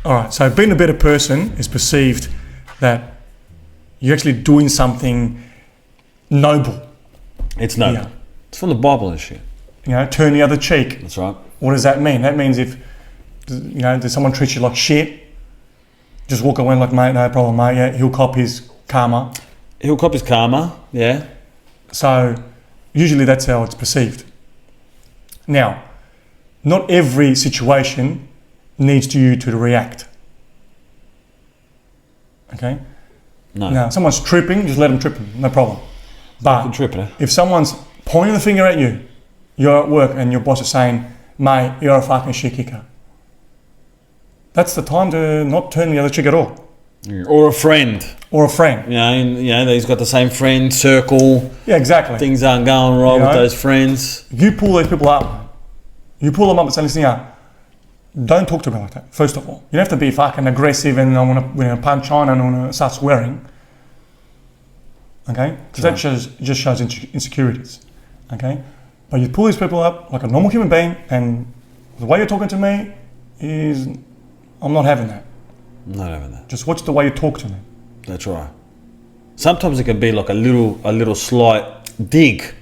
All right, so being a better person is perceived that you're actually doing something noble. It's noble. Yeah. It's from the Bible and shit. You know, turn the other cheek. That's right. What does that mean? That means if, you know, does someone treat you like shit, just walk away like, mate, no problem, mate. Yeah, he'll cop his karma. He'll cop his karma, yeah. So usually that's how it's perceived. Now, not every situation needs you to react. Okay? No. Now, someone's tripping, just let them trip, no problem. But Tripping, eh? if someone's pointing the finger at you, you're at work and your boss is saying, mate, you're a fucking shit kicker. That's the time to not turn the other cheek at all. Or a friend. Or a friend. You know, he's got the same friend circle. Yeah, exactly. Things aren't going right with those friends. You pull those people up. You pull them up and say, listen here, don't talk to me like that, first of all. You don't have to be fucking aggressive and I want to punch on and I want to start swearing. Okay? Because that just shows insecurities. Okay? But you pull these people up like a normal human being and the way you're talking to me is, I'm not having that. Not having that. Just watch the way you talk to me. That's right. Sometimes it can be like a little slight dig.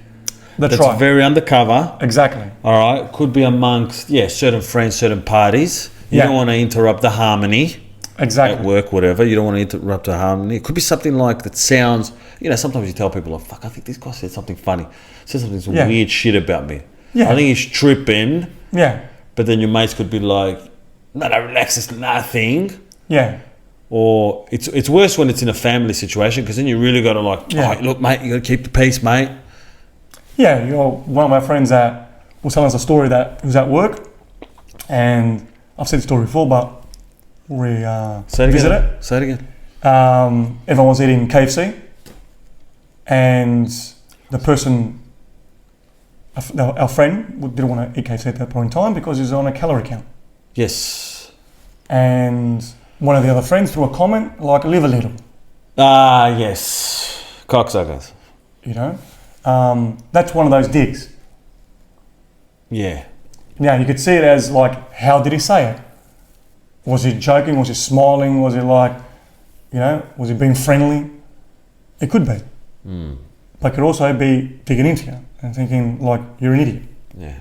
That's right. Very undercover. Exactly. All right. Could be amongst, certain friends, certain parties. You don't want to interrupt the harmony. Exactly. At work, whatever. You don't want to interrupt the harmony. It could be something like that sounds, sometimes you tell people, like, fuck, I think this guy said something funny. Said something weird shit about me. Yeah. I think he's tripping. Yeah. But then your mates could be like, no, relax, it's nothing. Yeah. Or it's worse when it's in a family situation because then you really got to oh, look, mate, you got to keep the peace, mate. Yeah, one of my friends that was telling us a story that he was at work, and I've said the story before, but we visited it. Say it again. Everyone was eating KFC, and the person, our friend, didn't want to eat KFC at that point in time because he was on a calorie count. Yes. And one of the other friends threw a comment like, live a little. Ah, yes. Cocksuckers. That's one of those digs. Yeah. Now, you could see it as like, how did he say it? Was he joking? Was he smiling? Was he like, was he being friendly? It could be. But it could also be digging into you and thinking like, you're an idiot. Yeah.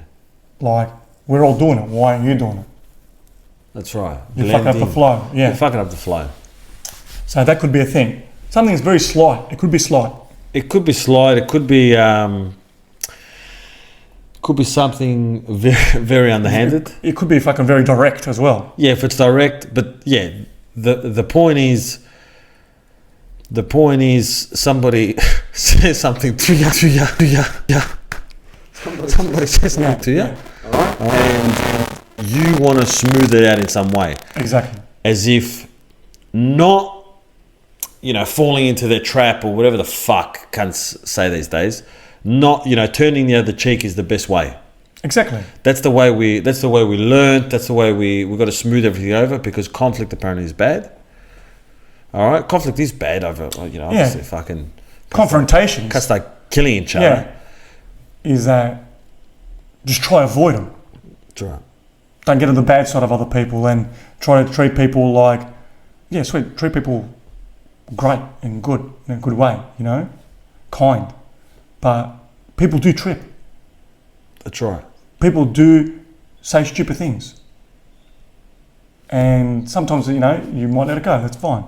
Like, we're all doing it. Why are you doing it? That's right. You're fucking up the flow. Yeah. You're fucking up the flow. So that could be a thing. Something that's very slight. It could be slight. It could be slight. It could be something very, very underhanded. It could be fucking very direct as well. Yeah, if it's direct. But yeah, the point is somebody says something to you. Somebody says something to you. Yeah. And you want to smooth it out in some way. Exactly. As if not, falling into their trap or whatever the fuck cunts say these days. Not, turning the other cheek is the best way. Exactly. That's the way we learned. That's the way we got to smooth everything over because conflict apparently is bad. All right, conflict is bad over, obviously fucking confrontations. Can't start killing each other. Yeah. Is that just try to avoid them. That's right. Don't get on the bad side of other people and try to treat people like, treat people great and good, in a good way, kind. But people do trip. That's right. People do say stupid things. And sometimes, you might let it go, that's fine.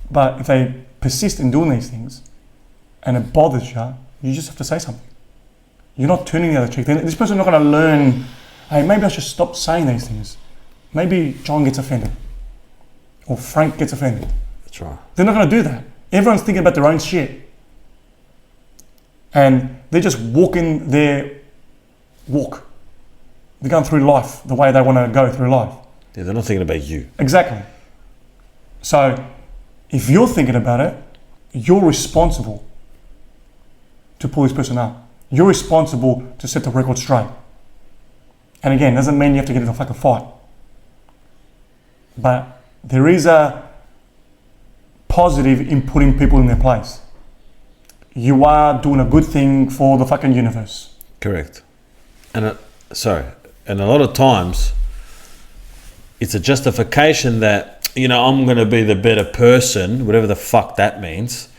But if they persist in doing these things and it bothers you, you just have to say something. You're not turning the other cheek. This person's not going to learn, hey, maybe I should stop saying these things. Maybe John gets offended. Or Frank gets offended. That's right. They're not going to do that. Everyone's thinking about their own shit. And they're just walking their walk. They're going through life the way they want to go through life. Yeah, they're not thinking about you. Exactly. So, if you're thinking about it, you're responsible to pull this person up. You're responsible to set the record straight. And again, doesn't mean you have to get in a fucking fight. But there is a positive in putting people in their place. You are doing a good thing for the fucking universe. Correct. And a lot of times it's a justification that I'm going to be the better person, whatever the fuck that means.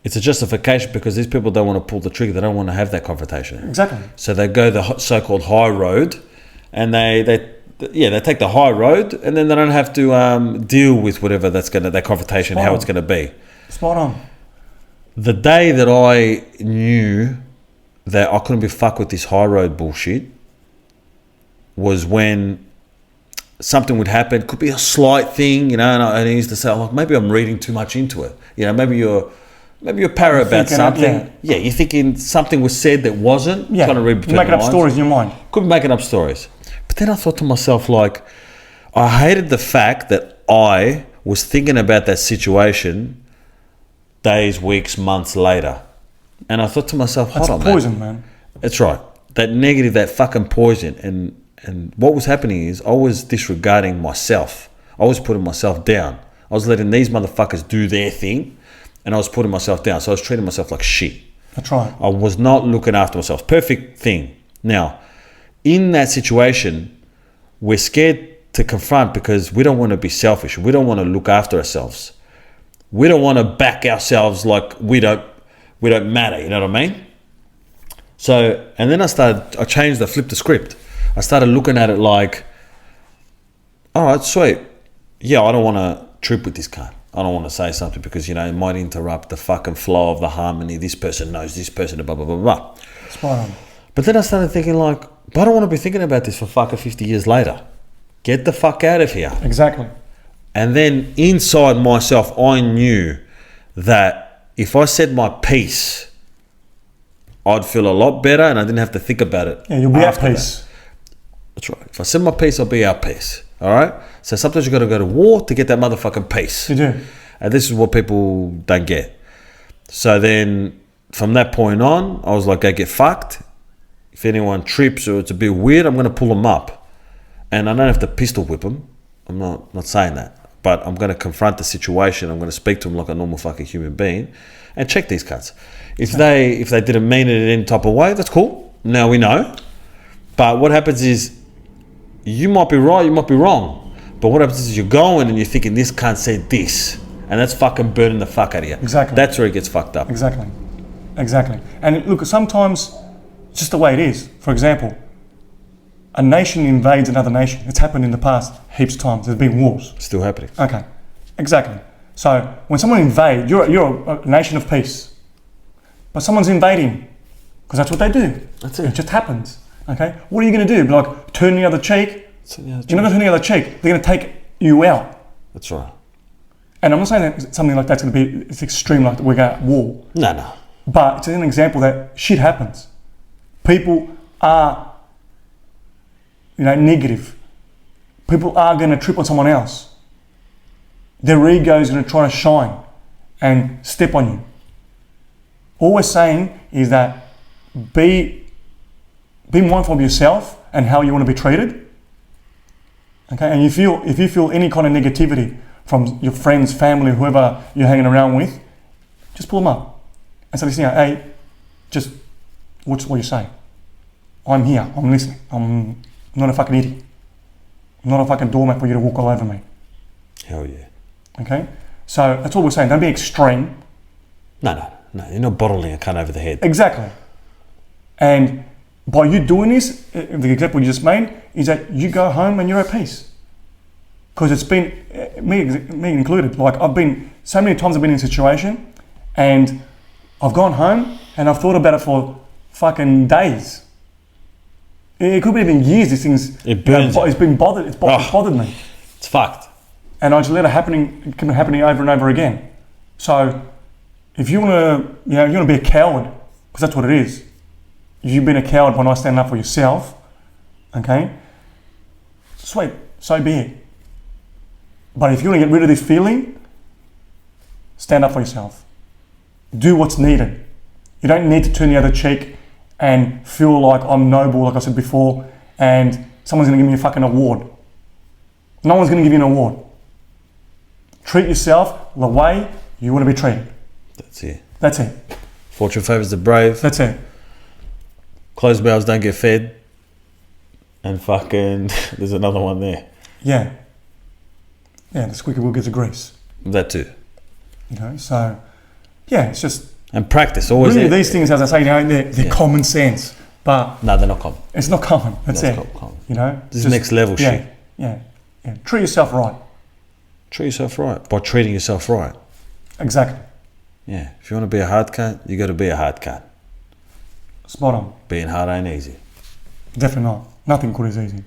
It's a justification because these people don't want to pull the trigger. They don't want to have that confrontation. Exactly. So they go the so-called high road, and they take the high road, and then they don't have to deal with whatever that confrontation, how it's going to be. Spot on. The day that I knew that I couldn't be fucked with this high road bullshit was when something would happen. Could be a slight thing, and I used to say, like, maybe I'm reading too much into it. Maybe you're paranoid about something. Yeah, you're thinking something was said that wasn't. Yeah, trying to read between making the up lines. stories in your mind. Could be making up stories. But then I thought to myself, like, I hated the fact that I was thinking about that situation days, weeks, months later. And I thought to myself, hold on, man. That's poison, man. That's right. That negative, that fucking poison. And what was happening is I was disregarding myself. I was putting myself down. I was letting these motherfuckers do their thing, and I was putting myself down. So I was treating myself like shit. That's right. I was not looking after myself. Perfect thing. Now, in that situation, we're scared to confront because we don't want to be selfish. We don't want to look after ourselves. We don't want to back ourselves like we don't matter. You know what I mean? So, and then I flipped the script. I started looking at it like, all right, sweet. Yeah, I don't want to trip with this cunt. I don't want to say something because, it might interrupt the fucking flow of the harmony. This person knows this person, blah, blah, blah, blah. Spot on. But then I started thinking like, but I don't want to be thinking about this for fucking 50 years later. Get the fuck out of here. Exactly. And then inside myself, I knew that if I said my piece, I'd feel a lot better and I didn't have to think about it. Yeah, you'll be at peace. That's right. If I said my piece, I'll be at peace. All right? So sometimes you got to go to war to get that motherfucking peace. You do. And this is what people don't get. So then from that point on, I was like, go get fucked. If anyone trips or it's a bit weird, I'm going to pull them up. And I don't have to pistol whip them. I'm not saying that. But I'm going to confront the situation. I'm going to speak to them like a normal fucking human being and check these cunts. If they didn't mean it in any type of way, that's cool. Now we know. But what happens is you might be right, you might be wrong. But what happens is you're going and you're thinking this cunt said this. And that's fucking burning the fuck out of you. Exactly. That's where it gets fucked up. Exactly. And look, sometimes it's just the way it is. For example, a nation invades another nation. It's happened in the past heaps of times. There's been wars. Still happening. Okay, exactly. So when someone invades, you're a nation of peace. But someone's invading, because that's what they do. That's it. It just happens. Okay, what are you going to do? Be like, turn the other cheek? You're not going to turn the other cheek. They're going to take you out. That's right. And I'm not saying that something like that's going to be, it's extreme, like we're going to war. No. But it's an example that shit happens. People are, negative. People are going to trip on someone else. Their ego is going to try to shine and step on you. All we're saying is that be mindful of yourself and how you want to be treated. Okay, and if you feel any kind of negativity from your friends, family, whoever you're hanging around with, just pull them up and say, listen, hey, just watch what you say. I'm here. I'm listening. I'm not a fucking idiot. I'm not a fucking doormat for you to walk all over me. Hell yeah. Okay, so that's all we're saying. Don't be extreme. No. You're not bottling a cunt over the head. Exactly. And by you doing this, the example you just made is that you go home and you're at peace. Because it's been, me included, like I've been, so many times I've been in a situation and I've gone home and I've thought about it for fucking days. It could be even years, these things. It burns. It's been bothered, it's bothered me. It's fucked. And I just let it keep happening over and over again. So if you want to be a coward, because that's what it is. You've been a coward by not standing up for yourself, okay? Sweet, so be it. But if you want to get rid of this feeling, stand up for yourself. Do what's needed. You don't need to turn the other cheek and feel like I'm noble, like I said before, and someone's going to give me a fucking award. No one's going to give you an award. Treat yourself the way you want to be treated. That's it. Fortune favours the brave. That's it. Closed mouths don't get fed. And fucking, there's another one there. Yeah. Yeah, the squeaky wheel gets the grease. That too. You know, so yeah, it's just And practice always. really these things, as I say, you know, they're common sense, but No, they're not common. it's not common. That's That's it. not common. You know, This is just- next level yeah, shit. Yeah, yeah. Treat yourself right. Treat yourself right by treating yourself right. Exactly. Yeah. If you want to be a hard cunt, you got to be a hard cunt. Spot on. Being hard ain't easy. Definitely not. Nothing good is easy.